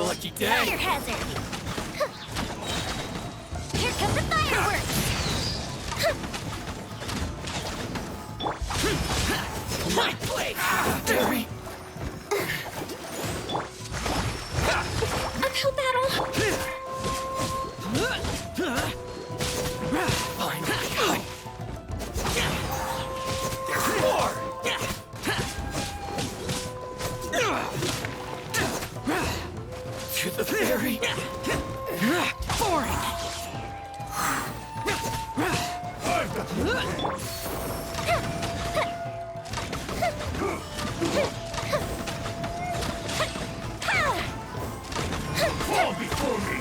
lucky day. Fire hazard! Here come the fireworks! My blade! Fury! Uphill battle! Finally! There's more! To the fairy! Forward! Fall before me!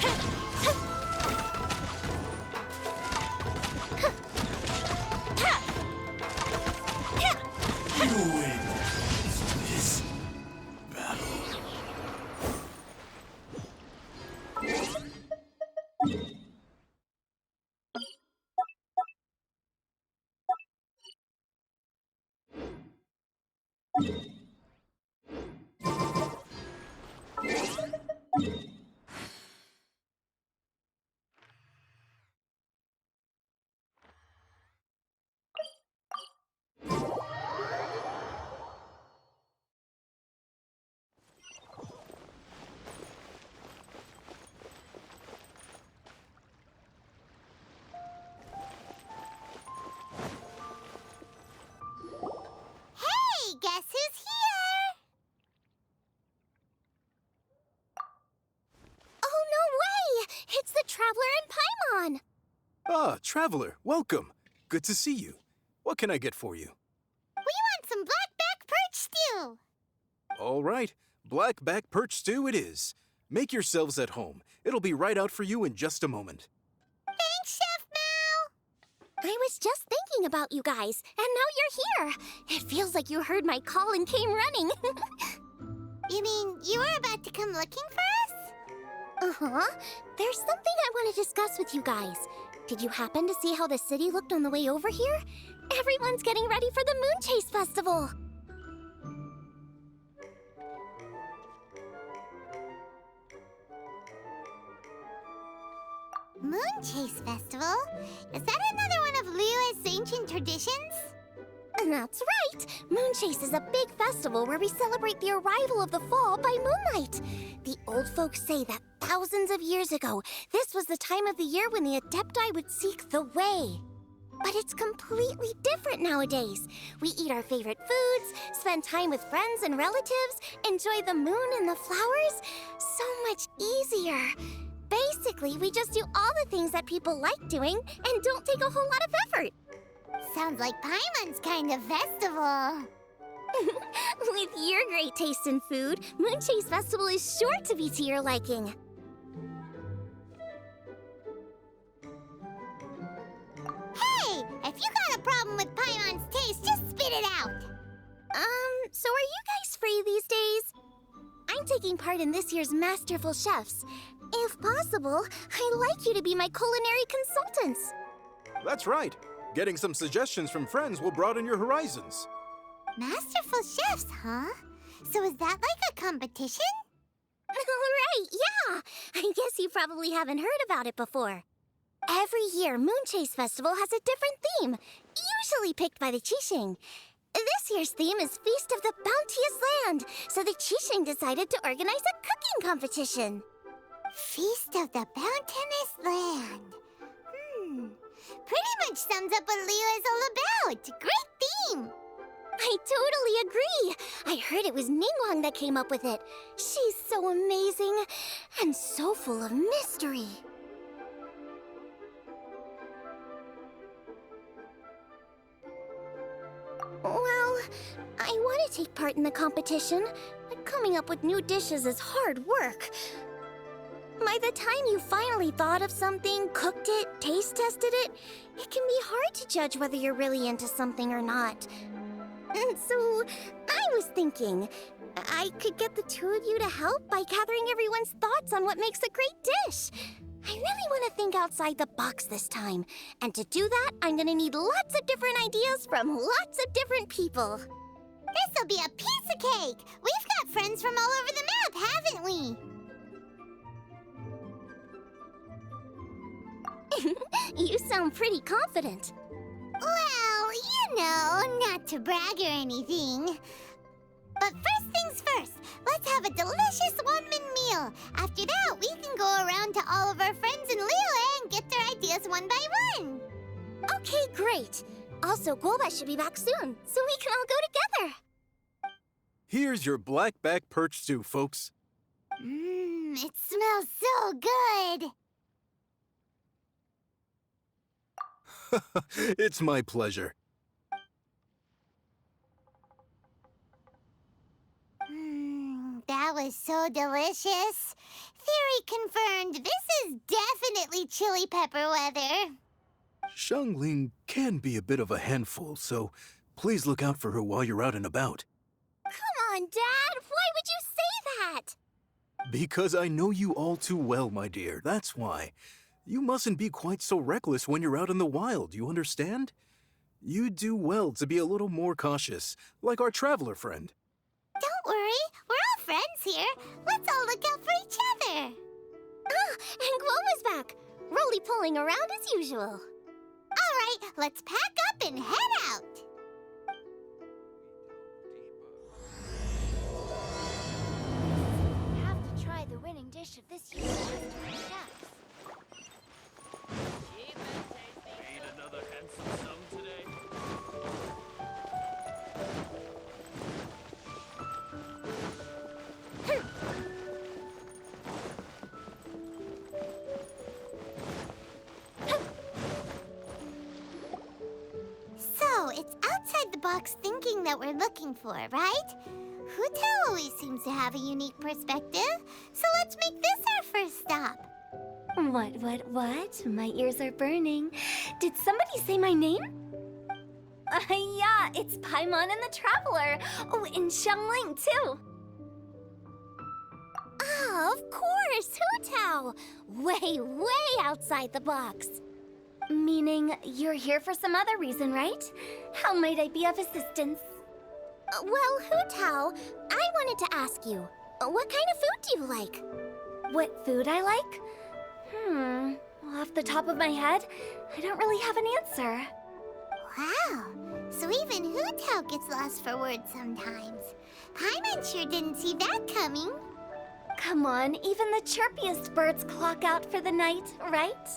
You win this battle. Guess who's here? Oh, no way! It's the Traveler and Paimon! Ah, Traveler, welcome. Good to see you. What can I get for you? We want some black-back perch stew! All right, black back perch stew it is. Make yourselves at home. It'll be right out for you in just a moment. Thanks, Chef Mao! I was just thinking about you guys, and now you're here. It feels like you heard my call and came running. You mean you were about to come looking for us? Uh-huh. There's something I want to discuss with you guys. Did you happen to see how the city looked on the way over here? Everyone's getting ready for the Moon Chase Festival. Moon Chase Festival? Is that another one of Liyue's ancient traditions? That's right! Moon Chase is a big festival where we celebrate the arrival of the fall by moonlight. The old folks say that thousands of years ago, this was the time of the year when the Adepti would seek the way. But it's completely different nowadays. We eat our favorite foods, spend time with friends and relatives, enjoy the moon and the flowers. So much easier. Basically, we just do all the things that people like doing and don't take a whole lot of effort. Sounds like Paimon's kind of festival. With your great taste in food, Moon Chase Festival is sure to be to your liking. Hey! If you got a problem with Paimon's taste, just spit it out! So are you guys free these days? I'm taking part in this year's Masterful Chefs. If possible, I'd like you to be my culinary consultants. That's right. Getting some suggestions from friends will broaden your horizons. Masterful Chefs, huh? So is that like a competition? Right, yeah! I guess you probably haven't heard about it before. Every year, Moon Chase Festival has a different theme, usually picked by the Qixing. This year's theme is Feast of the Bounteous Land, so the Qixing decided to organize a cooking competition. Feast of the Bounteous Land. Pretty much sums up what Liyue is all about. Great theme! I totally agree. I heard it was Ningguang that came up with it. She's so amazing and so full of mystery. Well, I want to take part in the competition, but coming up with new dishes is hard work. By the time you finally thought of something, cooked it, taste tested it, it can be hard to judge whether you're really into something or not. And so, I was thinking, I could get the two of you to help by gathering everyone's thoughts on what makes a great dish. I really want to think outside the box this time. And to do that, I'm going to need lots of different ideas from lots of different people. This'll be a piece of cake! We've got friends from all over the map, haven't we? You sound pretty confident. Well, you know, not to brag or anything. But first things first, let's have a delicious one-man meal. After that, we can go around to all of our friends in Liyue and get their ideas one by one. Okay, great. Also, Golbat should be back soon, so we can all go together. Here's your blackback perch stew, folks. It smells so good. It's my pleasure. That was so delicious. Theory confirmed. This is definitely chili pepper weather. Xiangling can be a bit of a handful, so please look out for her while you're out and about. Come on, Dad. Why would you say that? Because I know you all too well, my dear. That's why. You mustn't be quite so reckless when you're out in the wild, you understand? You do well to be a little more cautious, like our traveler friend. Don't worry. We're all friends here. Let's all look out for each other. Ah, and Guoma's back. Roly-poling around as usual. All right, let's pack up and head out. You have to try the winning dish of this year's Master Chefs. Need another handsome sum today? So, it's outside the box thinking that we're looking for, right? Hutao always seems to have a unique perspective, so let's make this our first stop. What? My ears are burning. Did somebody say my name? Yeah, it's Paimon and the Traveler. Oh, and Xiangling, too. Ah, of course, Hutao! Way outside the box. Meaning you're here for some other reason, right? How might I be of assistance? Well, Hutao, I wanted to ask you, what kind of food do you like? What food I like? Off the top of my head, I don't really have an answer. Wow, so even Hutao gets lost for words sometimes. Paimon sure didn't see that coming. Come on, even the chirpiest birds clock out for the night, right?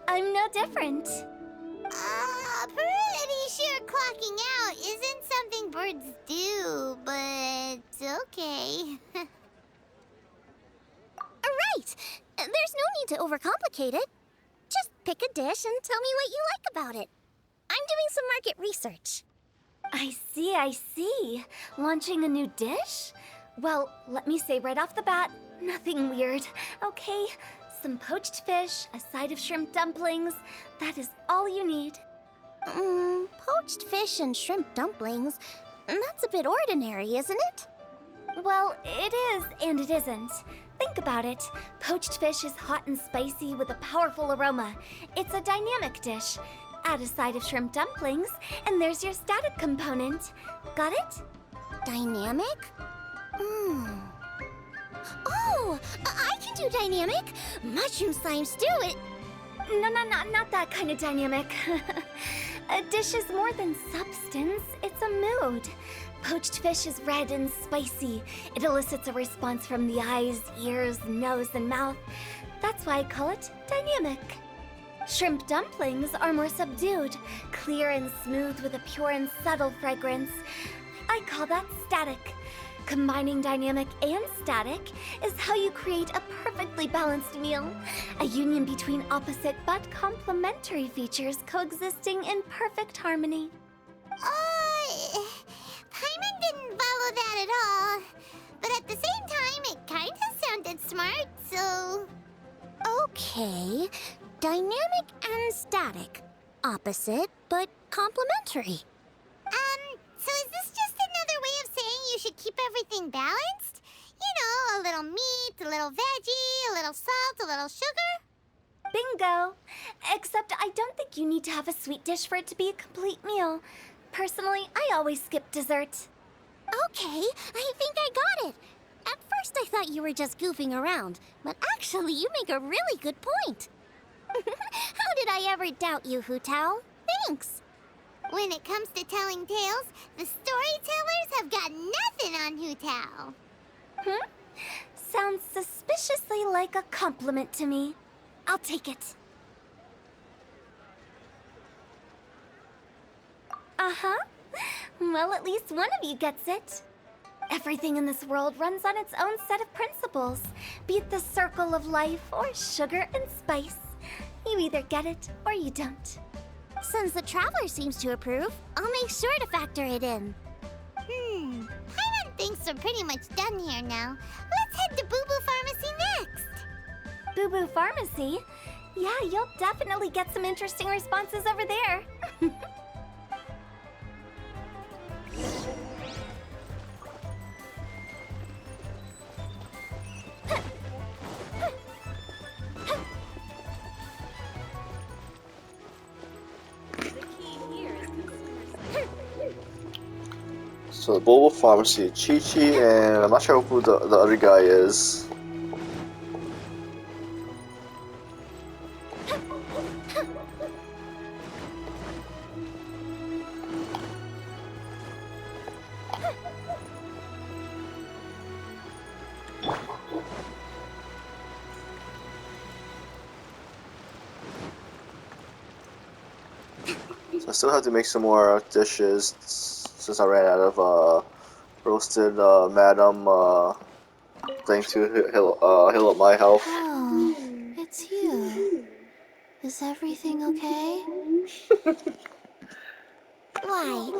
I'm no different. Pretty sure clocking out isn't something birds do, but okay. Right! There's no need to overcomplicate it. Just pick a dish and tell me what you like about it. I'm doing some market research. I see. Launching a new dish? Well, let me say right off the bat, nothing weird, okay? Some poached fish, a side of shrimp dumplings. That is all you need. Poached fish and shrimp dumplings? That's a bit ordinary, isn't it? Well, it is and it isn't. Think about it. Poached fish is hot and spicy with a powerful aroma. It's a dynamic dish. Add a side of shrimp dumplings, and there's your static component. Got it? Dynamic? Oh, I can do dynamic. Mushroom slime stew it. No, not that kind of dynamic. A dish is more than substance, it's a mood. Poached fish is red and spicy. It elicits a response from the eyes, ears, nose, and mouth. That's why I call it dynamic. Shrimp dumplings are more subdued, clear and smooth with a pure and subtle fragrance. I call that static. Combining dynamic and static is how you create a perfectly balanced meal. A union between opposite but complementary features coexisting in perfect harmony. Paimon didn't follow that at all. But at the same time, it kind of sounded smart, so... Okay, dynamic and static. Opposite, but complementary. So is this just another way of saying you should keep everything balanced? You know, a little meat, a little veggie, a little salt, a little sugar? Bingo! Except I don't think you need to have a sweet dish for it to be a complete meal. Personally, I always skip dessert. Okay, I think I got it. At first I thought you were just goofing around, but actually you make a really good point. How did I ever doubt you, Hu Tao. Thanks. When it comes to telling tales, the storytellers have got nothing on Hu Tao. Sounds suspiciously like a compliment to me. I'll take it. Uh-huh. Well, at least one of you gets it. Everything in this world runs on its own set of principles. Be it the circle of life or sugar and spice. You either get it or you don't. Since the Traveler seems to approve, I'll make sure to factor it in. Paimon thinks we're pretty much done here now. Let's head to Boo Boo Pharmacy next. Boo Boo Pharmacy? Yeah, you'll definitely get some interesting responses over there. So the Bobo Pharmacy, Chi-Chi, and I'm not sure who the other guy is. So I still have to make some more dishes since I ran out of roasted madam thing to heal up my health. Oh, it's you. Is everything okay? Why,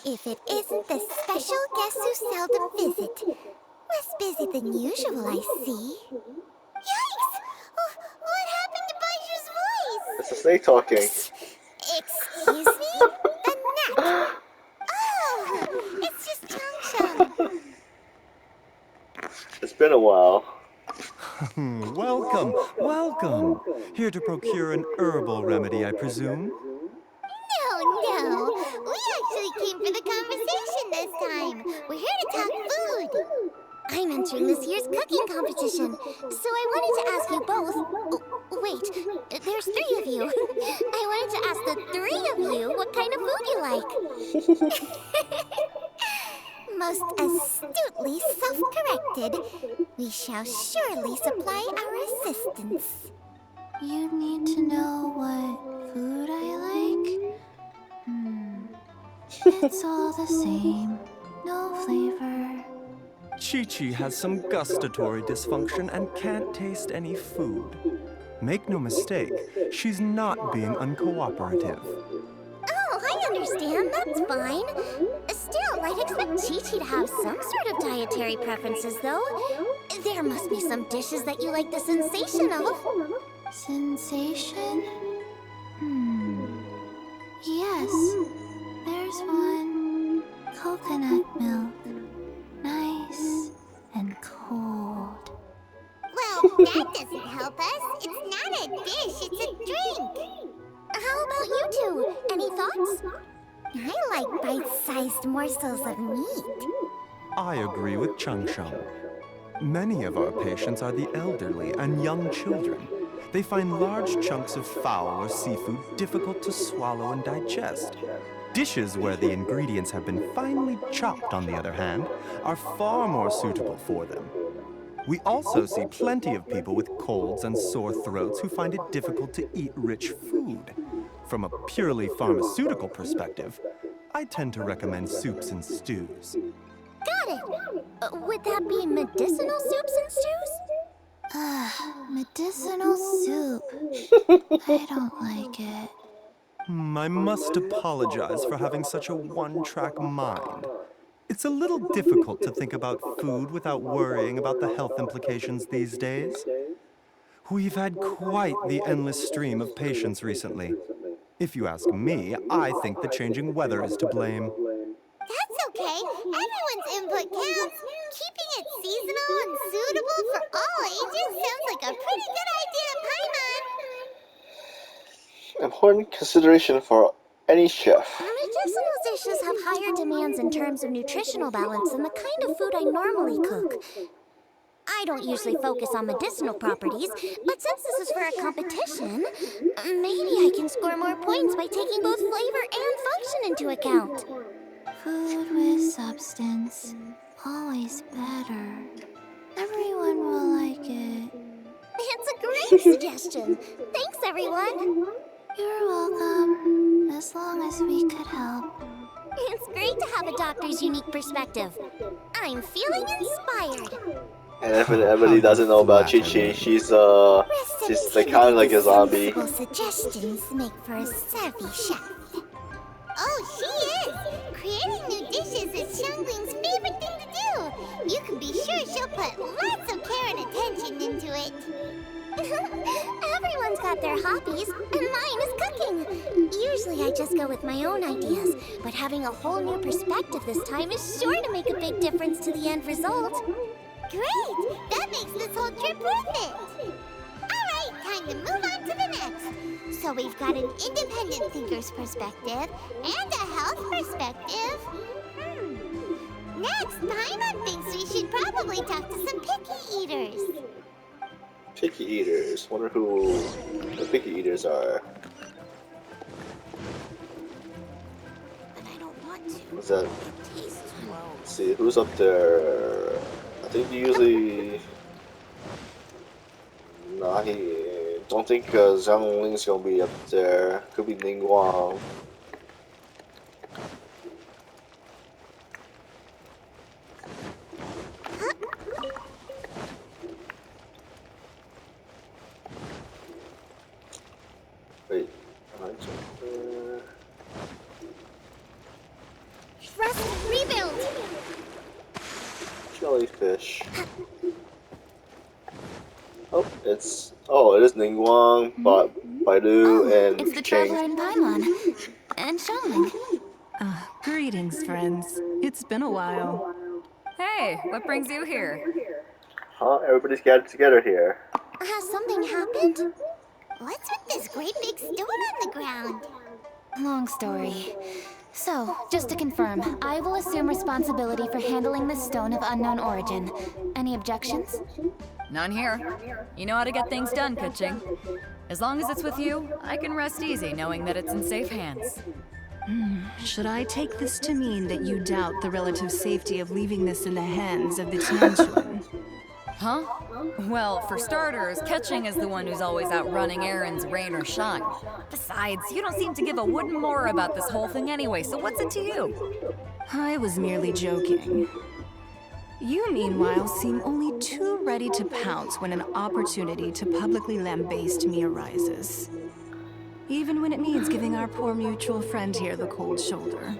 if it isn't the special guest who seldom visit. Less busy than usual, I see. Yikes! What happened to Baishu's voice? It's a snake talking. Excuse me? A gnat! Oh, it's just Chang. It's been a while. Welcome, welcome. Here to procure an herbal remedy, I presume? No. We actually came for the conversation this time. We're here to talk food. I'm entering this year's cooking competition, so I wanted to ask you both. Oh, wait, there's 3 of you. I wanted to ask the 3 of you what kind of food you like. Most astutely self-corrected, we shall surely supply our assistance. You need to know what food I like? It's all the same. No flavor. Chi-Chi has some gustatory dysfunction and can't taste any food. Make no mistake, she's not being uncooperative. Oh, I understand. That's fine. Still, I'd expect Chi-Chi to have some sort of dietary preferences, though. There must be some dishes that you like the sensation of. Sensation? Yes, there's one. Coconut milk. Nice and cold. Well, that doesn't help us. It's not a dish, it's a drink. How about you two? Any thoughts? I like bite-sized morsels of meat. I agree with Chang. Many of our patients are the elderly and young children. They find large chunks of fowl or seafood difficult to swallow and digest. Dishes where the ingredients have been finely chopped, on the other hand, are far more suitable for them. We also see plenty of people with colds and sore throats who find it difficult to eat rich food. From a purely pharmaceutical perspective, I tend to recommend soups and stews. Got it. Would that be medicinal soups and stews? Medicinal soup. I don't like it. I must apologize for having such a one-track mind. It's a little difficult to think about food without worrying about the health implications these days. We've had quite the endless stream of patients recently. If you ask me, I think the changing weather is to blame. That's okay. Everyone's input counts. Keeping it seasonal and suitable for all ages sounds like a pretty good idea, Paimon. Important consideration for any chef. Medicinal dishes have higher demands in terms of nutritional balance than the kind of food I normally cook. I don't usually focus on medicinal properties, but since this is for a competition, maybe I can score more points by taking both flavor and function into account. Food with substance, always better. Everyone will like it. It's a great suggestion. Thanks, everyone. You're welcome. As long as we could help. It's great to have a doctor's unique perspective. I'm feeling inspired. And if Emily doesn't know about Chi-Chi, she's like kind of like a zombie. Sensible suggestions make for a savvy chef. Oh, she is! Creating new dishes is Xiangling's favorite thing to do. You can be sure she'll put lots of care and attention into it. Everyone's got their hobbies, and mine is cooking. Usually I just go with my own ideas, but having a whole new perspective this time is sure to make a big difference to the end result. Great! That makes this whole trip worth it! Alright, time to move on to the next. So we've got an independent thinker's perspective and a health perspective. Next, Paimon thinks we should probably talk to some picky eaters. Picky eaters. Wonder who the picky eaters are. But I don't want to. What's that? It tastes well. Let's see, who's up there? I think usually. Nah, don't think Zhang Ling's gonna be up there. Could be Ning Guang. Wait, Thrust rebuild! jellyfish. It is Ningguang, Baidu, and It's the Cheng. traveler in Paimon. And Xiangling. Greetings, friends. It's been a while. Hey, what brings you here? Huh? Everybody's gathered together here. Has something happened? What's with this great big stone on the ground? Long story. So, just to confirm, I will assume responsibility for handling this stone of unknown origin. Any objections? None here. You know how to get things done, Kuching. As long as it's with you, I can rest easy knowing that it's in safe hands. Should I take this to mean that you doubt the relative safety of leaving this in the hands of the Tianquan? Huh? Well, for starters, Ketching is the one who's always out running errands, rain or shine. Besides, you don't seem to give a wooden more about this whole thing anyway, so what's it to you? I was merely joking. You, meanwhile, seem only too ready to pounce when an opportunity to publicly lambaste me arises. Even when it means giving our poor mutual friend here the cold shoulder.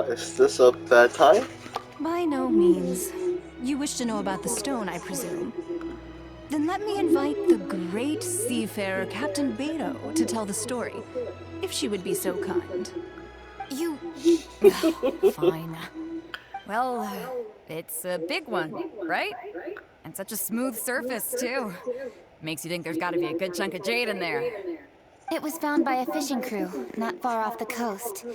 Is this a bad time? By no means. You wish to know about the stone, I presume. Then let me invite the great seafarer Captain Beto to tell the story, if she would be so kind. You... Fine. Well, it's a big one, right? And such a smooth surface, too. Makes you think there's gotta be a good chunk of jade in there. It was found by a fishing crew, not far off the coast.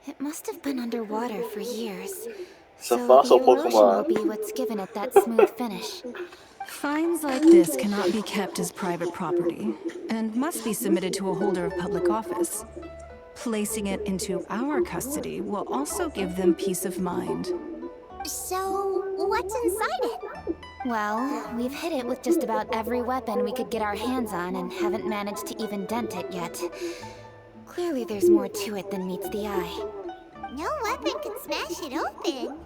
It must have been underwater for years. It's a So fossil the erosion will Pokemon. be what's given it that smooth finish. Finds like this cannot be kept as private property, and must be submitted to a holder of public office. Placing it into our custody will also give them peace of mind. So, what's inside it? Well, we've hit it with just about every weapon we could get our hands on and haven't managed to even dent it yet. Clearly there's more to it than meets the eye. No weapon can smash it open.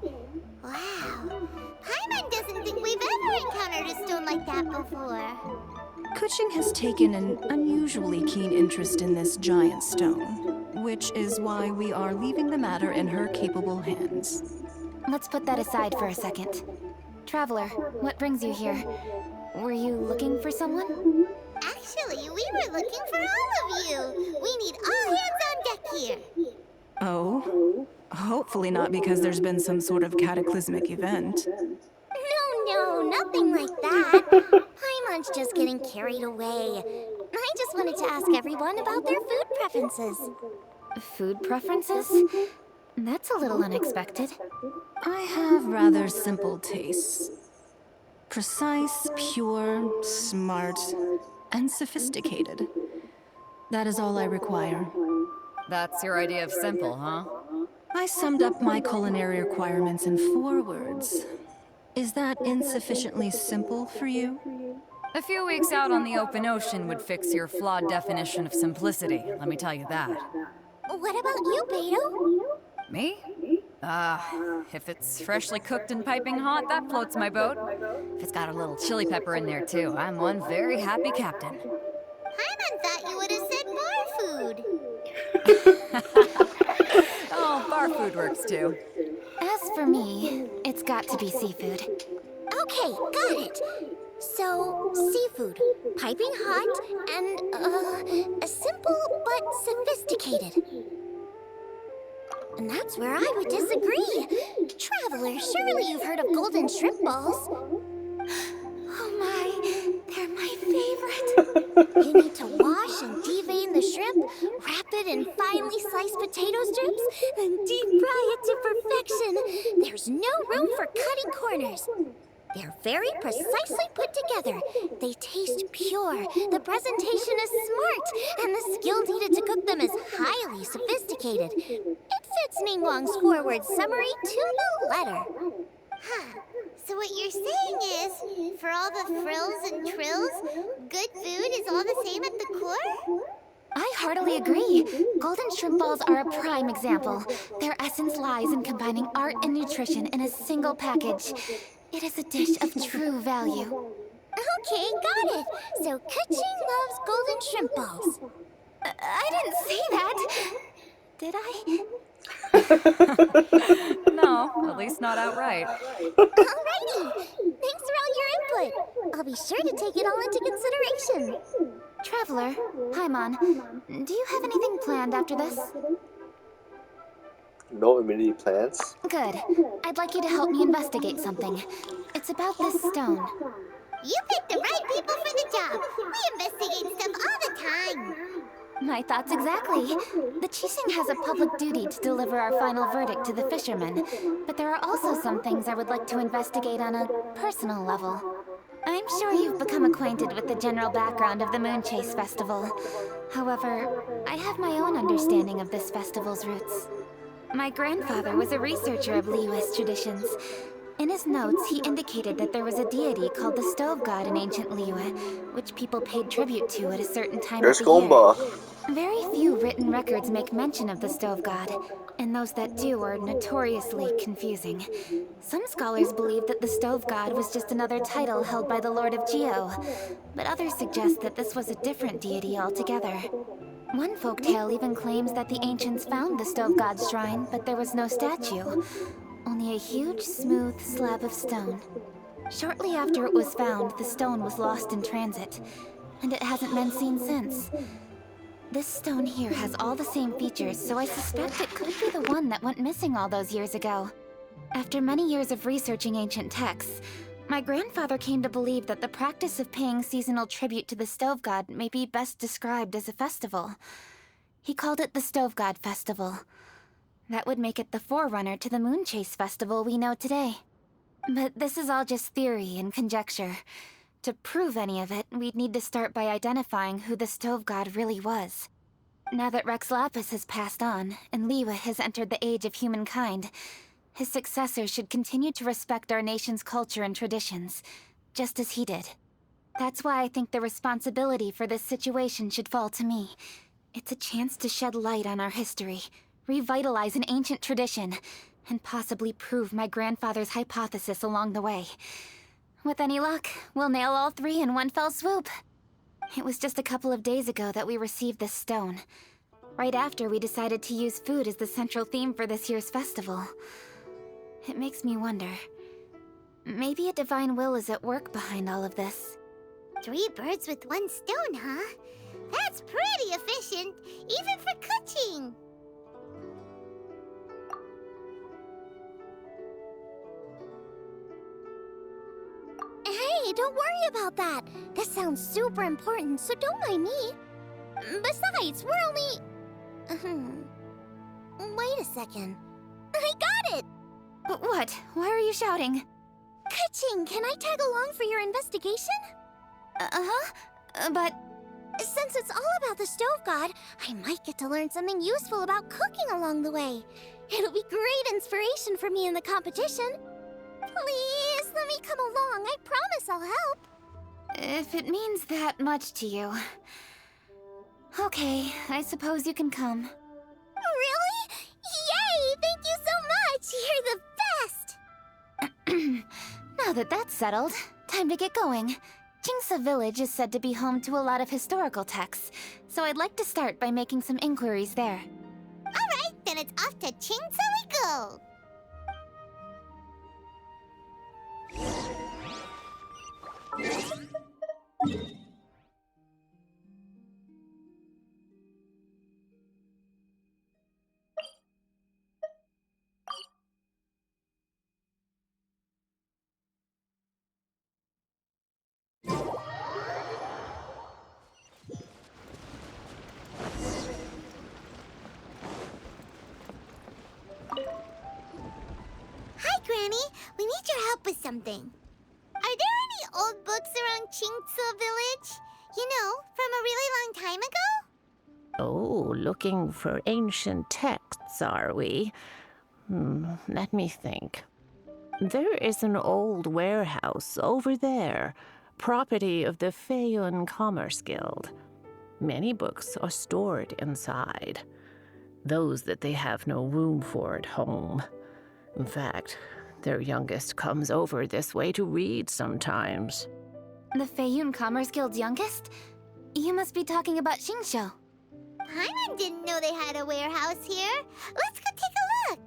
Wow. Paimon doesn't think we've ever encountered a stone like that before. Kuching has taken an unusually keen interest in this giant stone, which is why we are leaving the matter in her capable hands. Let's put that aside for a second. Traveler, what brings you here? Were you looking for someone? Actually, we were looking for all of you. We need all hands on deck here. Oh? Hopefully not because there's been some sort of cataclysmic event. No, nothing like that. Paimon's just getting carried away. I just wanted to ask everyone about their food preferences. Food preferences? That's a little unexpected. I have rather simple tastes. Precise, pure, smart, and sophisticated. That is all I require. That's your idea of simple, huh? I summed up my culinary requirements in 4 words. Is that insufficiently simple for you? A few weeks out on the open ocean would fix your flawed definition of simplicity, let me tell you that. What about you, Beto? Me? If it's freshly cooked and piping hot, that floats my boat. If it's got a little chili pepper in there too, I'm one very happy captain. Paimon thought you would have said bar food. Oh, bar food works too. As for me, it's got to be seafood. Okay, got it. So, seafood, piping hot, and, simple but sophisticated. And that's where I would disagree. Traveler, surely you've heard of golden shrimp balls. Oh my, they're my favorite. You need to wash and devein the shrimp, wrap it in finely sliced potato strips, then deep fry it to perfection. There's no room for cutting corners. They're very precisely put together. They taste pure, the presentation is smart, and the skill needed to cook them is highly sophisticated. It fits Ningguang's forward summary to the letter. Huh. So what you're saying is, for all the frills and trills, good food is all the same at the core? I heartily agree. Golden shrimp balls are a prime example. Their essence lies in combining art and nutrition in a single package. It is a dish of true value. Okay, got it. So Kuching loves golden shrimp balls. I didn't say that. Did I? No, at least not outright. Alrighty. Thanks for all your input. I'll be sure to take it all into consideration. Traveler, Paimon, do you have anything planned after this? No immediate plans. Good. I'd like you to help me investigate something. It's about this stone. You picked the right people for the job. We investigate stuff all the time. My thoughts exactly. The Chising has a public duty to deliver our final verdict to the fishermen, but there are also some things I would like to investigate on a personal level. I'm sure you've become acquainted with the general background of the Moonchase Festival. However, I have my own understanding of this festival's roots. My grandfather was a researcher of Liyue's traditions. In his notes, he indicated that there was a deity called the Stove God in ancient Liyue, which people paid tribute to at a certain time There's of the year. Gomba. Very few written records make mention of the Stove God, and those that do are notoriously confusing. Some scholars believe that the Stove God was just another title held by the Lord of Geo, but others suggest that this was a different deity altogether. One folktale even claims that the ancients found the Stove God's shrine, but there was no statue, only a huge, smooth slab of stone. Shortly after it was found, the stone was lost in transit, and it hasn't been seen since. This stone here has all the same features, so I suspect it could be the one that went missing all those years ago. After many years of researching ancient texts, my grandfather came to believe that the practice of paying seasonal tribute to the Stove God may be best described as a festival. He called it the Stove God Festival. That would make it the forerunner to the Moonchase Festival we know today. But this is all just theory and conjecture. To prove any of it, we'd need to start by identifying who the Stove God really was. Now that Rex Lapis has passed on, and Liyue has entered the age of humankind, his successor should continue to respect our nation's culture and traditions, just as he did. That's why I think the responsibility for this situation should fall to me. It's a chance to shed light on our history, revitalize an ancient tradition, and possibly prove my grandfather's hypothesis along the way. With any luck, we'll nail all 3 in one fell swoop. It was just a couple of days ago that we received this stone. Right after we decided to use food as the central theme for this year's festival. It makes me wonder. Maybe a divine will is at work behind all of this. 3 birds with 1 stone, huh? That's pretty efficient, even for Kuching. Hey, don't worry about that. This sounds super important, so don't mind me. Besides, we're only... Wait a second. I got it! What? Why are you shouting? Ka-ching, can I tag along for your investigation? But Since it's all about the stove god, I might get to learn something useful about cooking along the way. It'll be great inspiration for me in the competition. Please, let me come along. I promise I'll help. if it means that much to you... Okay, I suppose you can come. Really? Yay! Thank you so much! You're the best! Now that that's settled, time to get going. Jingsa Village is said to be home to a lot of historical texts, so I'd like to start by making some inquiries there. Alright, then it's off to Chingsa we go! Hi, Granny. We need your help with something. Are there any old books around Chingsa Village? You know, from a really long time ago? Oh, looking for ancient texts, are we? Let me think. There is an old warehouse over there, property of the Feiyun Commerce Guild. Many books are stored inside, those that they have no room for at home. In fact, their youngest comes over this way to read sometimes. The Feiyun Commerce Guild's youngest? You must be talking about Xingqiu. Paimon didn't know they had a warehouse here. Let's go take a look.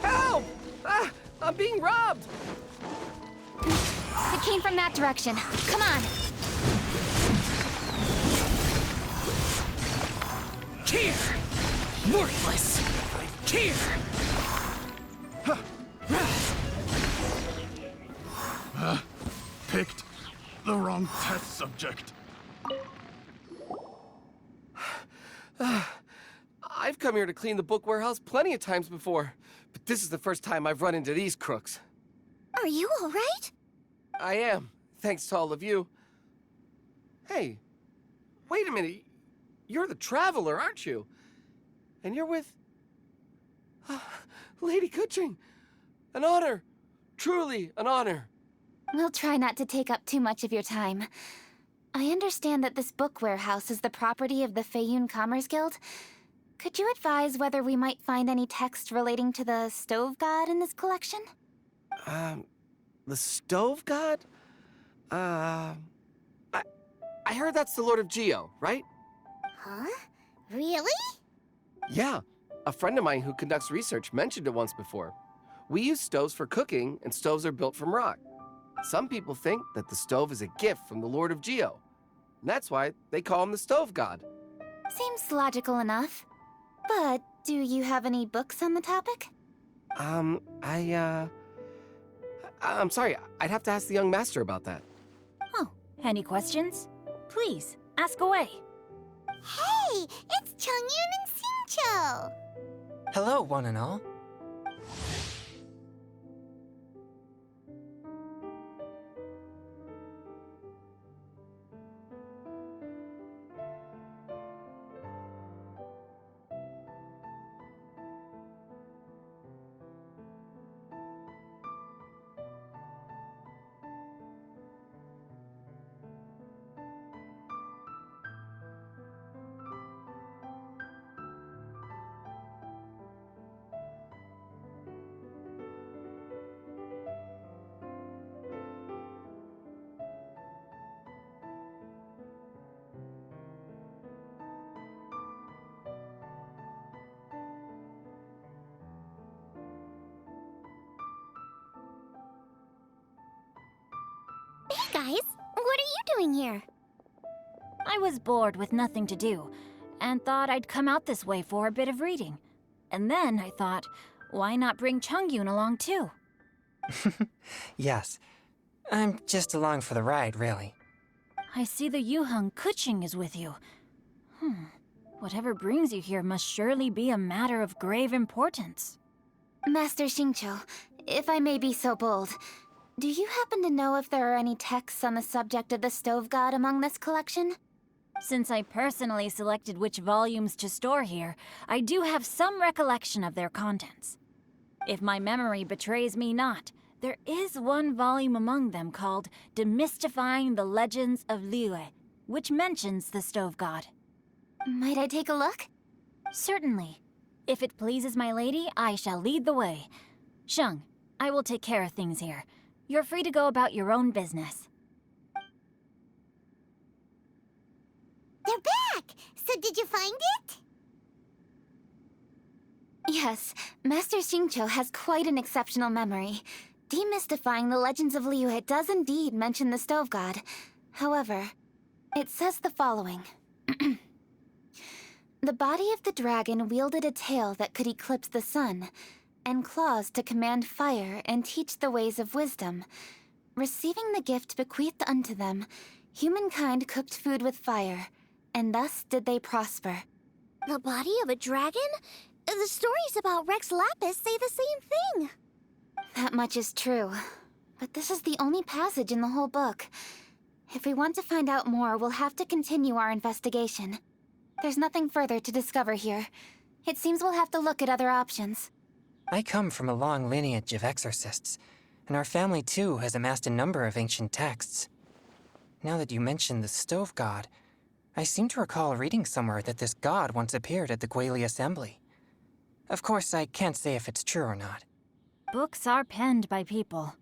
Help! I'm being robbed! It came from that direction. Come on! Here! Worthless! Here! Picked the wrong test subject. I've come here to clean the book warehouse plenty of times before, but this is the first time I've run into these crooks. Are you all right? I am, thanks to all of you. Hey, wait a minute. You're the traveler, aren't you? And you're with... Lady Kuching. An honor. Truly an honor. We'll try not to take up too much of your time. I understand that this book warehouse is the property of the Feiyun Commerce Guild. Could you advise whether we might find any text relating to the stove god in this collection? The stove god? I heard that's the Lord of Geo, right? Huh? Really? Yeah. A friend of mine who conducts research mentioned it once before. We use stoves for cooking, and stoves are built from rock. Some people think that the stove is a gift from the Lord of Geo. And that's why they call him the stove god. Seems logical enough. But do you have any books on the topic? I'm sorry. I'd have to ask the young master about that. Oh, any questions? Please, ask away. Hey, it's Chongyun and Xingqiu. Hello, one and all. guys. What are you doing here? I was bored with nothing to do, and thought I'd come out this way for a bit of reading. And then I thought, why not bring Chungyun along too? Yes. I'm just along for the ride, really. I see the Yuheng Kuching is with you. Whatever brings you here must surely be a matter of grave importance. Master Xingqiu, if I may be so bold, do you happen to know if there are any texts on the subject of the Stove God among this collection? Since I personally selected which volumes to store here, I do have some recollection of their contents. If my memory betrays me not, there is one volume among them called Demystifying the Legends of Liyue, which mentions the Stove God. Might I take a look? Certainly. If it pleases my lady, I shall lead the way. Sheng, I will take care of things here. You're free to go about your own business. They're back! So did you find it? Yes, Master Xingqiu has quite an exceptional memory. Demystifying the Legends of Liyue does indeed mention the Stove God. However, it says the following. The body of the dragon wielded a tail that could eclipse the sun, and claws to command fire and teach the ways of wisdom. Receiving the gift bequeathed unto them, humankind cooked food with fire, and thus did they prosper. The body of a dragon? The stories about Rex Lapis say the same thing. That much is true, but this is the only passage in the whole book. If we want to find out more, we'll have to continue our investigation. There's nothing further to discover here. It seems we'll have to look at other options. I come from a long lineage of exorcists, and our family too has amassed a number of ancient texts. Now that you mention the Stove God, I seem to recall reading somewhere that this god once appeared at the Guili Assembly. Of course, I can't say if it's true or not. Books are penned by people.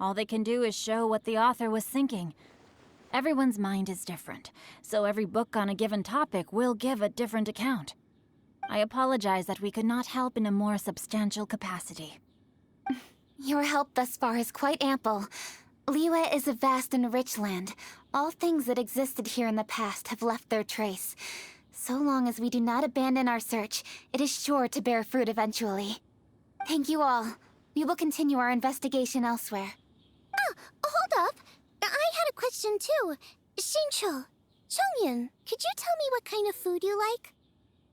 All they can do is show what the author was thinking. Everyone's mind is different, so every book on a given topic will give a different account. I apologize that we could not help in a more substantial capacity. Your help thus far is quite ample. Liyue is a vast and rich land. All things that existed here in the past have left their trace. So long as we do not abandon our search, it is sure to bear fruit eventually. Thank you all. We will continue our investigation elsewhere. Hold up. I had a question too. Xingqiu, Chongyun, could you tell me what kind of food you like?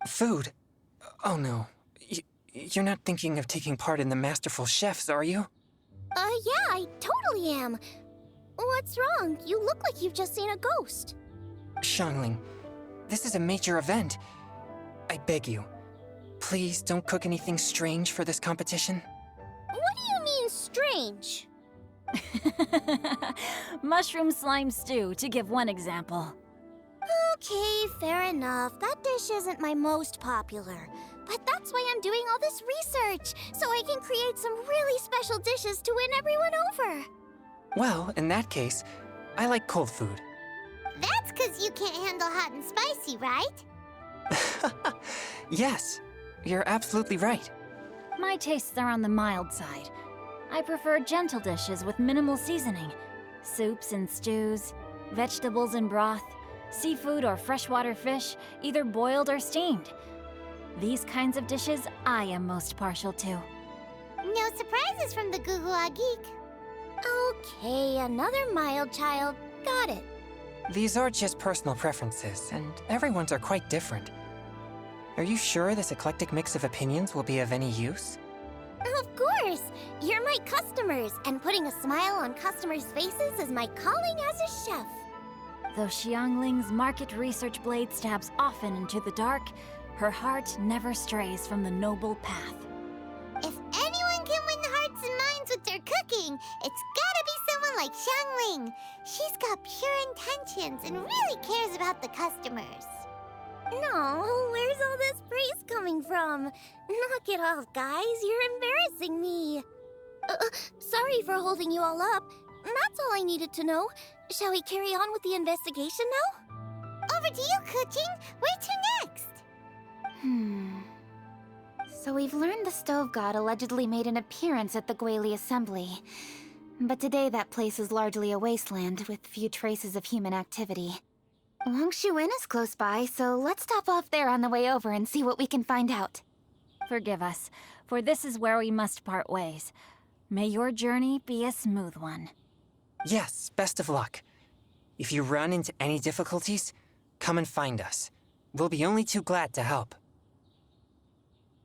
Food? Oh no. You're not thinking of taking part in the Masterful Chefs, are you? Yeah, I totally am. What's wrong? You look like you've just seen a ghost. Xiangling, this is a major event. I beg you, please don't cook anything strange for this competition. What do you mean, strange? Mushroom slime stew, to give one example. Okay, fair enough. That dish isn't my most popular. But that's why I'm doing all this research, so I can create some really special dishes to win everyone over. Well, in that case, I like cold food. That's 'cause you can't handle hot and spicy, right? Yes, you're absolutely right. My tastes are on the mild side. I prefer gentle dishes with minimal seasoning. Soups and stews, vegetables and broth, seafood or freshwater fish, either boiled or steamed. These kinds of dishes I am most partial to. No surprises from the Gugua Geek. Okay, another mild child. Got it. These are just personal preferences, and everyone's are quite different. Are you sure this eclectic mix of opinions will be of any use? Of course! You're my customers, and putting a smile on customers' faces is my calling as a chef. Though Xiangling's market research blade stabs often into the dark, her heart never strays from the noble path. If anyone can win hearts and minds with their cooking, it's gotta be someone like Xiangling. She's got pure intentions and really cares about the customers. No, where's all this praise coming from? Knock it off, guys. You're embarrassing me. Sorry for holding you all up. That's all I needed to know. Shall we carry on with the investigation now? Over to you, Kuching. Where to next? So we've learned the Stove God allegedly made an appearance at the Guili Assembly. But today that place is largely a wasteland with few traces of human activity. Wangshu Inn is close by, so let's stop off there on the way over and see what we can find out. Forgive us, for this is where we must part ways. May your journey be a smooth one. Yes, best of luck. If you run into any difficulties, come and find us. We'll be only too glad to help.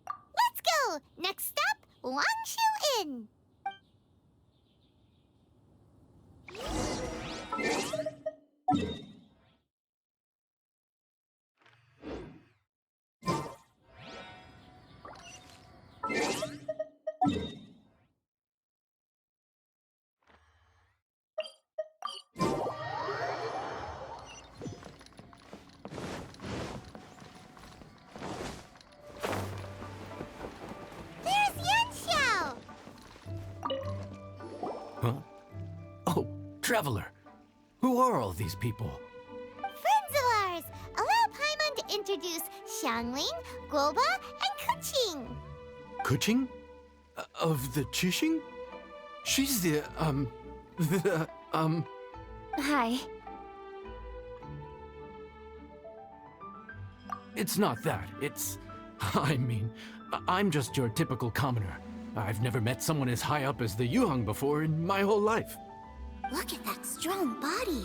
Let's go! Next stop, Wangshu Inn! Huh? Oh, Traveler. Who are all these people? Friends of ours! Allow Paimon to introduce Xiangling, Guoba, and Kuching. Kuching? Of the Chishing? She's Hi. It's not that. I'm just your typical commoner. I've never met someone as high up as the Yuheng before in my whole life. Look at that strong body,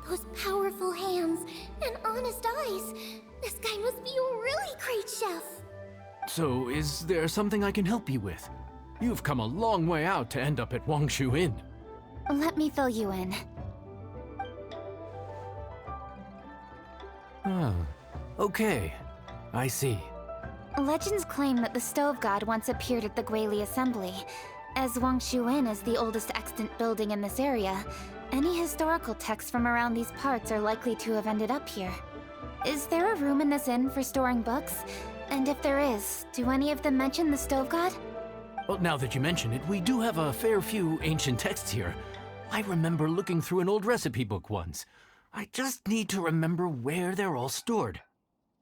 those powerful hands, and honest eyes. This guy must be a really great chef. So, is there something I can help you with? You've come a long way out to end up at Wangshu Inn. Let me fill you in. Ah, okay. I see. Legends claim that the Stove God once appeared at the Guili Assembly. As Wangshu Inn is the oldest extant building in this area, any historical texts from around these parts are likely to have ended up here. Is there a room in this inn for storing books? And if there is, do any of them mention the Stove God? Well, now that you mention it, we do have a fair few ancient texts here. I remember looking through an old recipe book once. I just need to remember where they're all stored.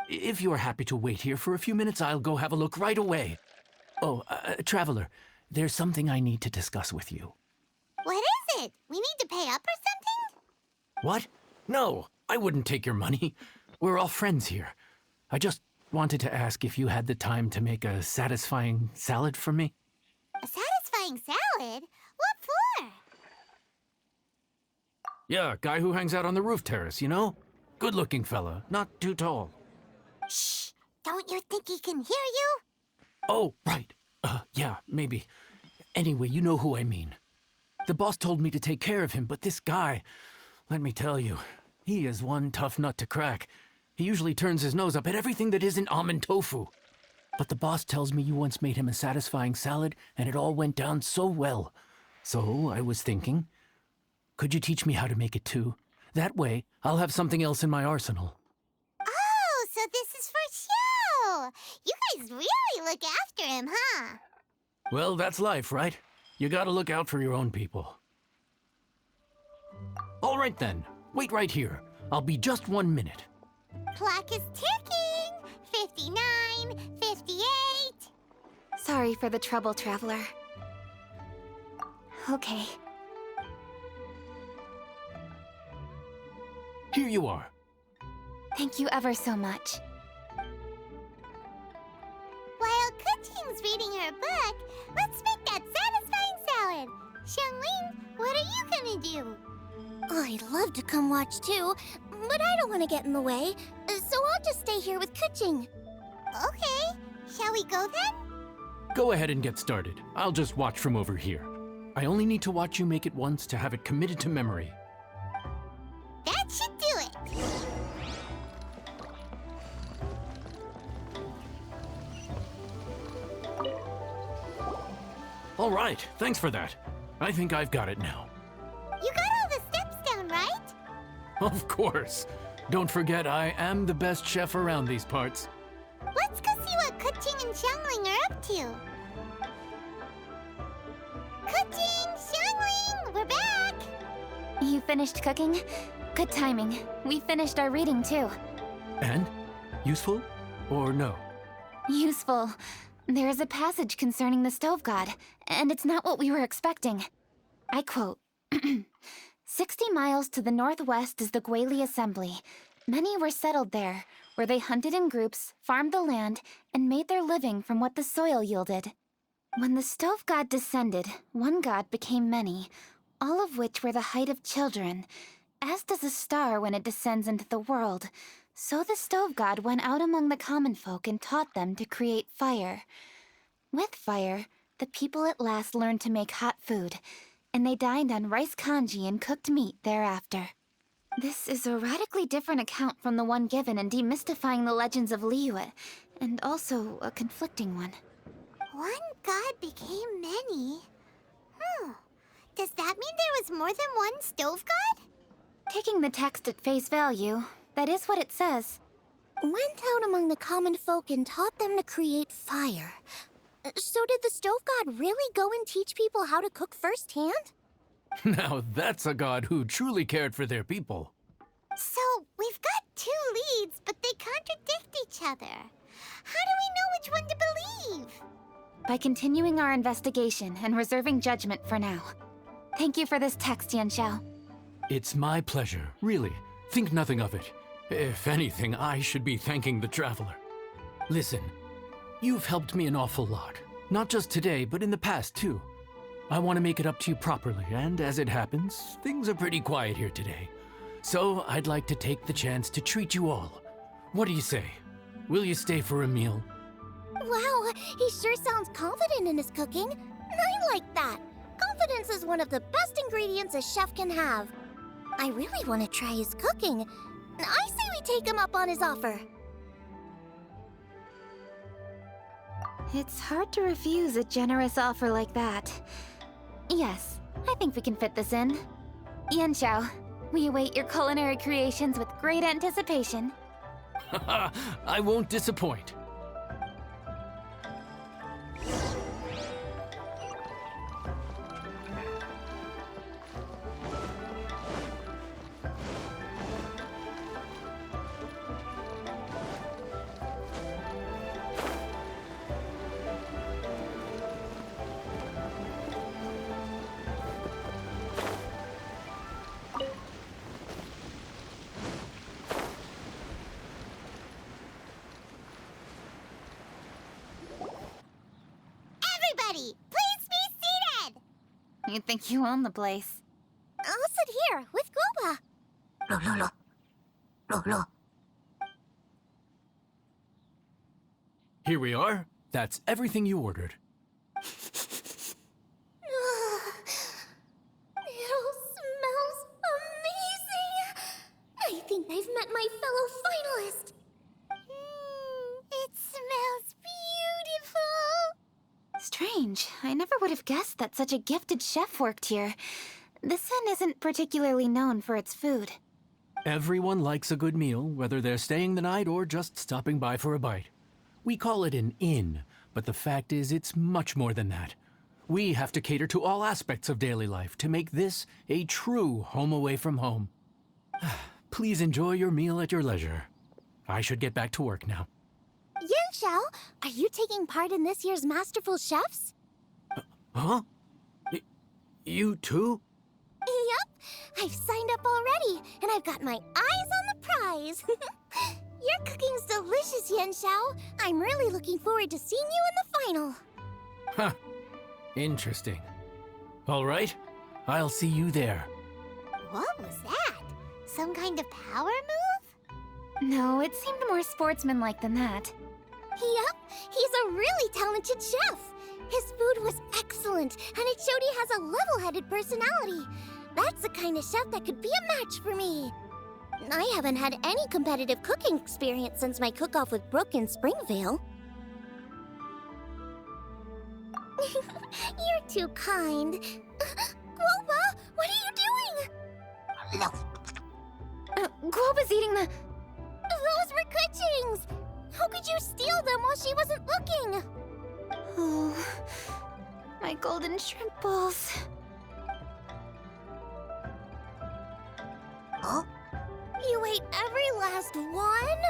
If you are happy to wait here for a few minutes, I'll go have a look right away. Oh, Traveler, there's something I need to discuss with you. What is it? We need to pay up or something? What? No, I wouldn't take your money. We're all friends here. I just wanted to ask if you had the time to make a satisfying salad for me. A satisfying salad? What for? Yeah, guy who hangs out on the roof terrace, you know? Good-looking fella, not too tall. Shh! Don't you think he can hear you? Oh, right. Yeah, maybe. Anyway, you know who I mean. The boss told me to take care of him, but this guy, let me tell you, he is one tough nut to crack. He usually turns his nose up at everything that isn't almond tofu. But the boss tells me you once made him a satisfying salad, and it all went down so well. So I was thinking, could you teach me how to make it too? That way, I'll have something else in my arsenal. Oh, so this is for show! You guys really look after him, huh? Well, that's life, right? You gotta look out for your own people. All right then, wait right here. I'll be just 1 minute. Clock is ticking! 59, 58... Sorry for the trouble, Traveler. Okay. Here you are. Thank you ever so much. While Kuching's reading her book, let's make that satisfying salad. Xiangling, what are you gonna do? I'd love to come watch too, but I don't want to get in the way, so I'll just stay here with Kuching. Okay, shall we go then? Go ahead and get started. I'll just watch from over here. I only need to watch you make it once to have it committed to memory. That should do it. All right, thanks for that. I think I've got it now. You got all the steps down, right? Of course. Don't forget, I am the best chef around these parts. Let's go see what Kuching and Xiangling are up to. Kuching, Xiangling, we're back! You finished cooking? Good timing. We finished our reading too. And? Useful? Or no? Useful. There is a passage concerning the Stove God, and it's not what we were expecting. I quote, 60 miles to the northwest is the Gwali Assembly. Many were settled there, where they hunted in groups, farmed the land, and made their living from what the soil yielded. When the stove god descended, one god became many, all of which were the height of children. As does a star when it descends into the world, so the stove god went out among the common folk and taught them to create fire. With fire, the people at last learned to make hot food, and they dined on rice congee and cooked meat thereafter. This is a radically different account from the one given in Demystifying the Legends of Liyue, and also a conflicting one. One god became many? Does that mean there was more than one stove god? Taking the text at face value, that is what it says. Went out among the common folk and taught them to create fire. So did the stove god really go and teach people how to cook firsthand? Now that's a god who truly cared for their people. So, we've got two leads, but they contradict each other. How do we know which one to believe? By continuing our investigation and reserving judgment for now. Thank you for this text, Yanxiao. It's my pleasure, really. Think nothing of it. If anything, I should be thanking the traveler. Listen, you've helped me an awful lot. Not just today, but in the past, too. I want to make it up to you properly, and as it happens, things are pretty quiet here today. So I'd like to take the chance to treat you all. What do you say? Will you stay for a meal? Wow, he sure sounds confident in his cooking. I like that. Confidence is one of the best ingredients a chef can have. I really want to try his cooking. I say we take him up on his offer. It's hard to refuse a generous offer like that. Yes, I think we can fit this in. Yanxiao, we await your culinary creations with great anticipation. I won't disappoint. Everybody, please be seated! You think you own the place? I'll sit here with Guoba. Here we are. That's everything you ordered. It all smells amazing! I think I've met my fellow finalist. It smells beautiful! Strange. I never would have guessed that such a gifted chef worked here. This inn isn't particularly known for its food. Everyone likes a good meal, whether they're staying the night or just stopping by for a bite. We call it an inn, but the fact is it's much more than that. We have to cater to all aspects of daily life to make this a true home away from home. Please enjoy your meal at your leisure. I should get back to work now. Yanxiao, are you taking part in this year's Masterful Chefs? Huh? You too? Yup, I've signed up already, and I've got my eyes on the prize. Your cooking's delicious, Yanxiao. I'm really looking forward to seeing you in the final. Huh. Interesting. All right, I'll see you there. What was that? Some kind of power move? No, it seemed more sportsmanlike than that. Yup, he's a really talented chef. His food was excellent, and it showed he has a level-headed personality. That's the kind of chef that could be a match for me. I haven't had any competitive cooking experience since my cook-off with Brooke in Springvale. You're too kind. Guoba, what are you doing? Guoba's eating the... Those were Kuching's! How could you steal them while she wasn't looking? Oh, my golden shrimp balls. Huh? You ate every last one?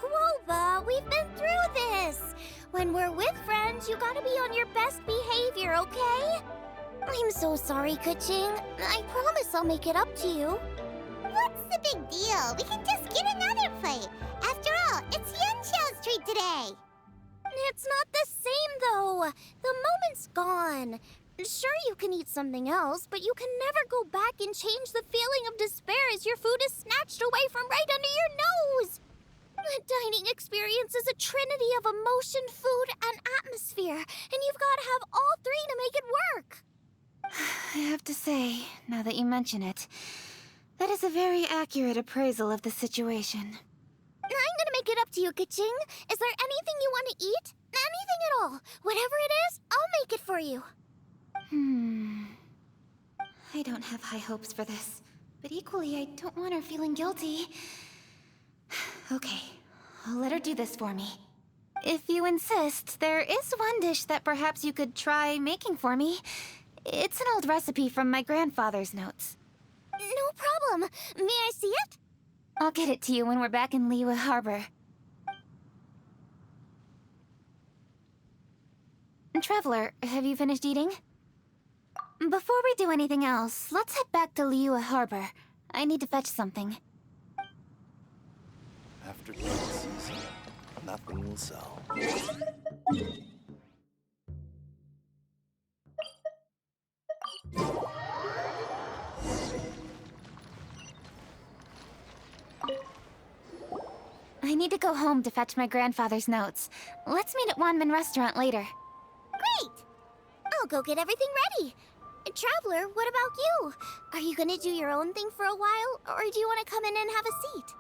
Guoba, we've been through this. When we're with friends, you gotta be on your best behavior, okay? I'm so sorry, Kuching. I promise I'll make it up to you. What's the big deal? We can just get another plate. After all, it's Yunxiao's treat today. It's not the same, though. The moment's gone. Sure, you can eat something else, but you can never go back and change the feeling of despair as your food is snatched away from right under your nose. The dining experience is a trinity of emotion, food, and atmosphere, and you've got to have all three to make it work. I have to say, now that you mention it, that is a very accurate appraisal of the situation. I'm gonna make it up to you, Kaching. Is there anything you want to eat? Anything at all. Whatever it is, I'll make it for you. I don't have high hopes for this, but equally I don't want her feeling guilty. Okay, I'll let her do this for me. If you insist, there is one dish that perhaps you could try making for me. It's an old recipe from my grandfather's notes. No problem. May I see it? I'll get it to you when we're back in Liyue Harbor. Traveler, have you finished eating? Before we do anything else, let's head back to Liyue Harbor. I need to fetch something. After peak season, nothing will sell. I need to go home to fetch my grandfather's notes. Let's meet at Wanmin Restaurant later. Great! I'll go get everything ready. Traveler, what about you? Are you gonna do your own thing for a while, or do you want to come in and have a seat?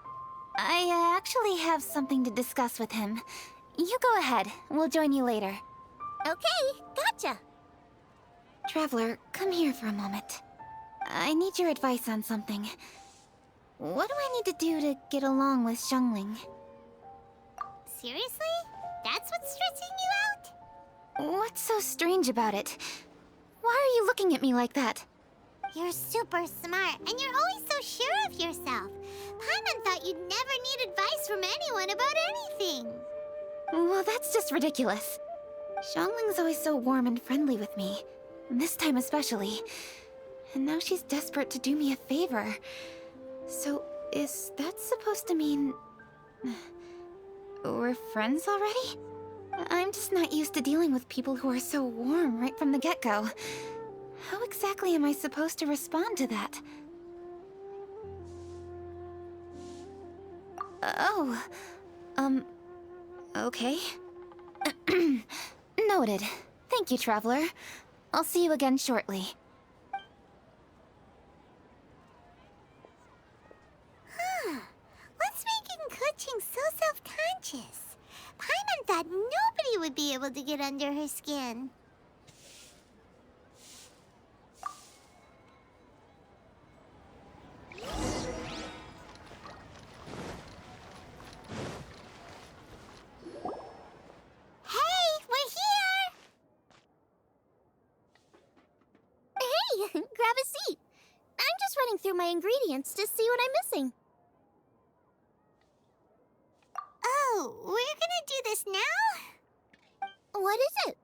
I actually have something to discuss with him. You go ahead. We'll join you later. Okay, gotcha. Traveler, come here for a moment. I need your advice on something. What do I need to do to get along with Xiangling? Seriously? That's what's stressing you out? What's so strange about it? Why are you looking at me like that? You're super smart, and you're always so sure of yourself. Paimon thought you'd never need advice from anyone about anything. Well, that's just ridiculous. Xiangling's always so warm and friendly with me. This time especially. And now she's desperate to do me a favor. So, is that supposed to mean... we're friends already? I'm just not used to dealing with people who are so warm right from the get-go. How exactly am I supposed to respond to that? Oh, okay. Noted. Thank you, Traveler. I'll see you again shortly. What's making Kuching so self-conscious? Paimon thought nobody would be able to get under her skin. Hey, we're here! Hey, grab a seat. I'm just running through my ingredients to see what I'm missing. Oh, we're gonna do this now? What is it?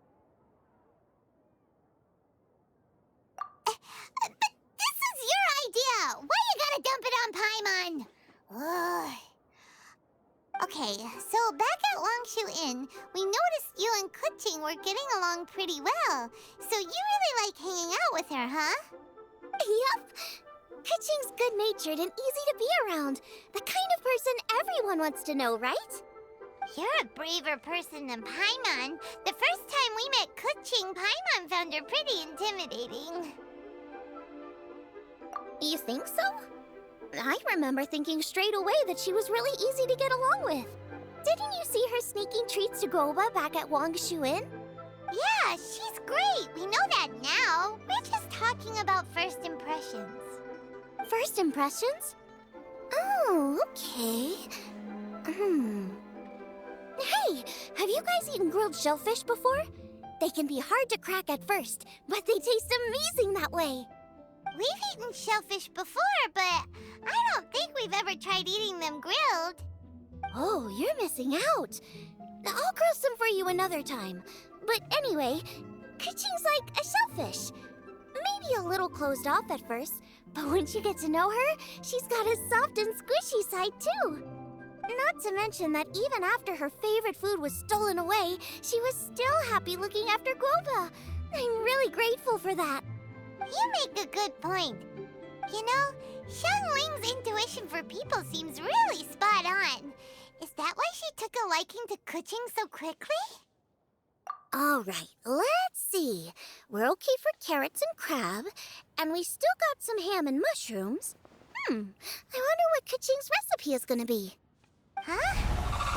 But this is your idea! Why you gotta dump it on Paimon? Ugh. Okay, so back at Longshu Inn, we noticed you and Kuching were getting along pretty well. So you really like hanging out with her, huh? Yep. Kuching's good-natured and easy to be around. The kind of person everyone wants to know, right? You're a braver person than Paimon. The first time we met Kuching, Paimon found her pretty intimidating. You think so? I remember thinking straight away that she was really easy to get along with. Didn't you see her sneaking treats to Groba back at Wangshu Inn? Yeah, she's great. We know that now. We're just talking about first impressions. First impressions? Oh, okay. Hey, have you guys eaten grilled shellfish before? They can be hard to crack at first, but they taste amazing that way. We've eaten shellfish before, but I don't think we've ever tried eating them grilled. Oh, you're missing out. I'll grill some for you another time. But anyway, Kuching's like a shellfish. may be a little closed off at first, but once you get to know her, she's got a soft and squishy side too. Not to mention that even after her favorite food was stolen away, she was still happy looking after Guoba. I'm really grateful for that. You make a good point. You know, Xiangling's intuition for people seems really spot on. Is that why she took a liking to Kuching so quickly? All right, let's see. We're okay for carrots and crab, and we still got some ham and mushrooms. I wonder what Kuching's recipe is gonna be. Huh?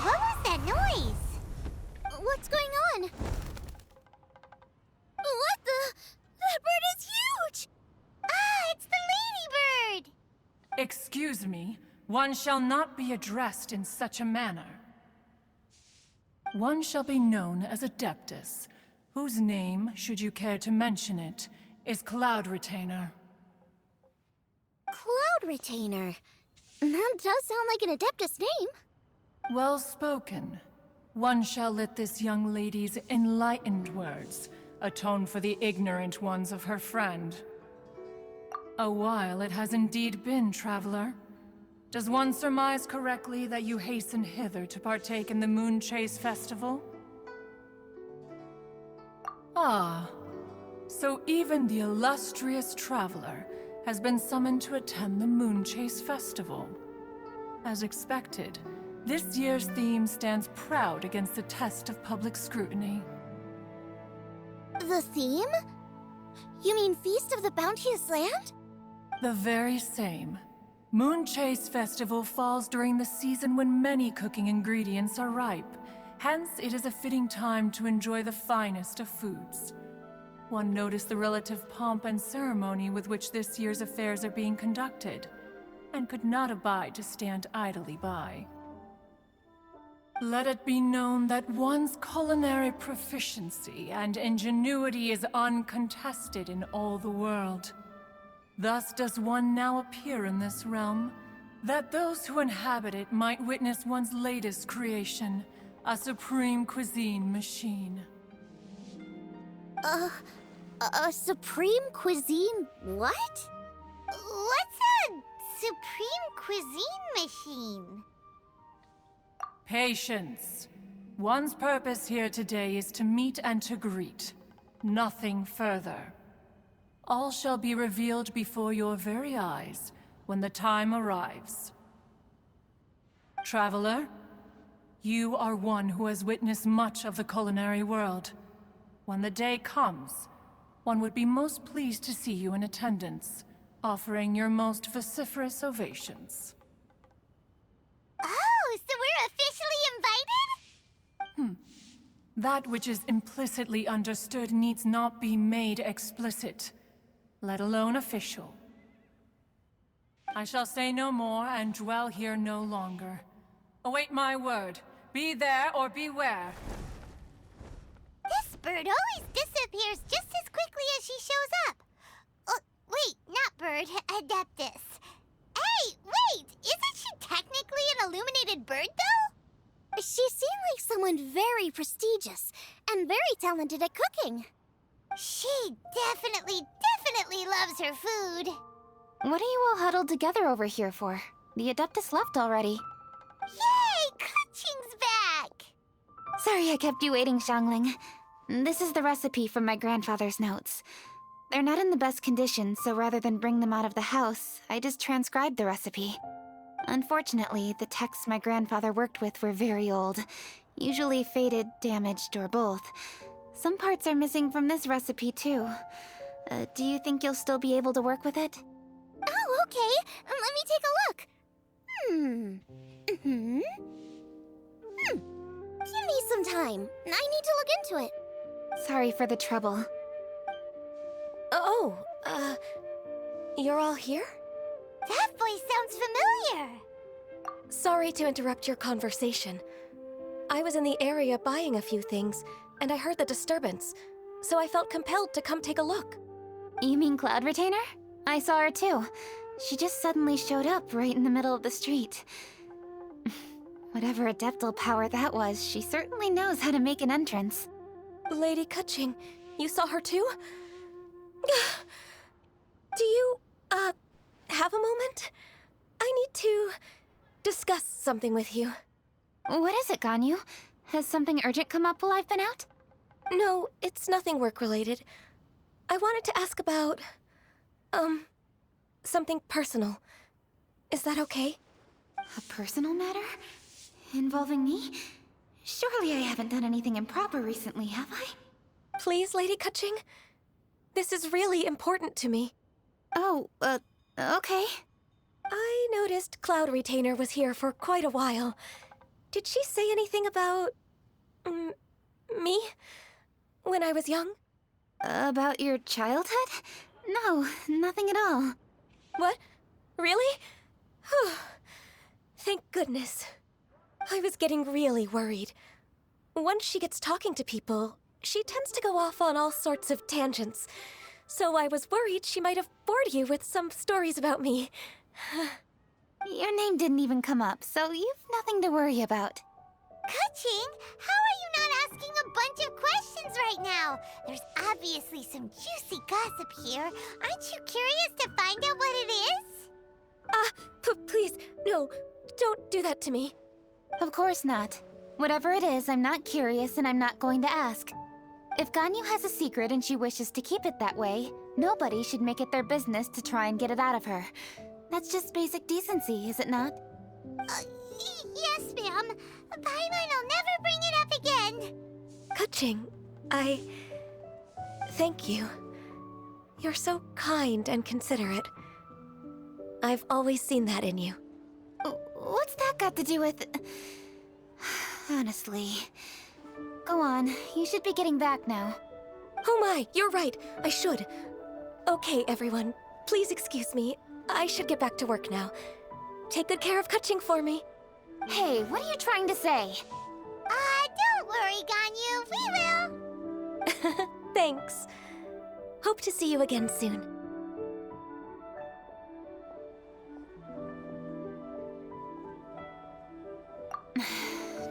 What was that noise? What's going on? What the? That bird is huge! Ah, it's the ladybird! Excuse me, one shall not be addressed in such a manner. One shall be known as Adeptus, whose name, should you care to mention it, is Cloud Retainer. Cloud Retainer. That does sound like an Adeptus name. Well spoken. One shall let this young lady's enlightened words atone for the ignorant ones of her friend. A while it has indeed been, traveler. Does one surmise correctly that you hasten hither to partake in the Moon Chase Festival? Ah, so even the illustrious traveler has been summoned to attend the Moon Chase Festival. As expected, this year's theme stands proud against the test of public scrutiny. The theme? You mean Feast of the Bounteous Land? The very same. Moon Chase Festival falls during the season when many cooking ingredients are ripe. Hence, it is a fitting time to enjoy the finest of foods. One noticed the relative pomp and ceremony with which this year's affairs are being conducted, and could not abide to stand idly by. Let it be known that one's culinary proficiency and ingenuity is uncontested in all the world. Thus does one now appear in this realm, that those who inhabit it might witness one's latest creation, a supreme cuisine machine. A supreme cuisine what? What's a supreme cuisine machine? Patience. One's purpose here today is to meet and to greet. Nothing further. All shall be revealed before your very eyes when the time arrives. Traveler, you are one who has witnessed much of the culinary world. When the day comes, one would be most pleased to see you in attendance, offering your most vociferous ovations. Oh, so we're officially invited? That which is implicitly understood needs not be made explicit, let alone official. I shall say no more and dwell here no longer. Await my word. Be there or beware. This bird always disappears just as quickly as she shows up. Oh, wait, not bird, Adeptus. Hey, wait! Isn't she technically an illuminated bird, though? She seemed like someone very prestigious and very talented at cooking. She definitely loves her food. What are you all huddled together over here for? The Adeptus left already. Yay! Kuching's back! Sorry I kept you waiting, Xiangling. This is the recipe from my grandfather's notes. They're not in the best condition, so rather than bring them out of the house, I just transcribed the recipe. Unfortunately, the texts my grandfather worked with were very old, usually faded, damaged, or both. Some parts are missing from this recipe, too. Do you think you'll still be able to work with it? Oh, okay. Let me take a look. Give me some time. I need to look into it. Sorry for the trouble. You're all here? That voice sounds familiar. Sorry to interrupt your conversation. I was in the area buying a few things, and I heard the disturbance, so I felt compelled to come take a look. You mean Cloud Retainer? I saw her too. She just suddenly showed up right in the middle of the street. Whatever adeptal power that was, she certainly knows how to make an entrance. Lady Kuching, you saw her too? Do you, have a moment? I need to discuss something with you. What is it, Ganyu? Has something urgent come up while I've been out? No, it's nothing work-related. I wanted to ask about, something personal. Is that okay? A personal matter? Involving me? Surely I haven't done anything improper recently, have I? Please, Lady Kaching? This is really important to me. Oh, okay. I noticed Cloud Retainer was here for quite a while. Did she say anything about... me? When I was young? About your childhood? No, nothing at all. What? Really? Whew. Thank goodness. I was getting really worried. Once she gets talking to people, she tends to go off on all sorts of tangents. So I was worried she might have bored you with some stories about me. Your name didn't even come up, so you've nothing to worry about. Kaching, how are you not asking a bunch of questions right now? There's obviously some juicy gossip here. Aren't you curious to find out what it is? Please, no, don't do that to me. Of course not. Whatever it is, I'm not curious and I'm not going to ask. If Ganyu has a secret and she wishes to keep it that way, nobody should make it their business to try and get it out of her. That's just basic decency, is it not? Yes, ma'am. Paimon will never bring it up again. Kaching, thank you. You're so kind and considerate. I've always seen that in you. What's that got to do with... Honestly. Go on, you should be getting back now. Oh my, you're right, I should. Okay, everyone, please excuse me. I should get back to work now. Take good care of Kaching for me. Hey, what are you trying to say? Don't worry, Ganyu, we will. Thanks. Hope to see you again soon.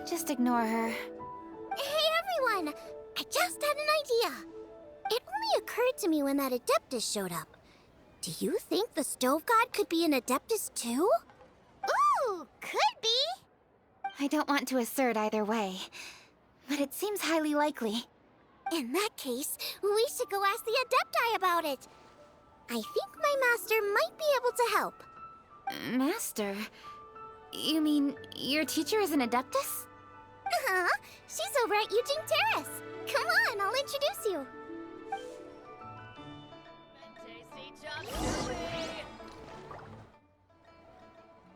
Just ignore her. Hey, everyone! I just had an idea. It only occurred to me when that Adeptus showed up. Do you think the Stove God could be an Adeptus too? Ooh, could be. I don't want to assert either way, but it seems highly likely. In that case, we should go ask the Adepti about it. I think my master might be able to help. Master? You mean your teacher is an Adeptus? Uh-huh. She's over at Yujing Terrace. Come on, I'll introduce you.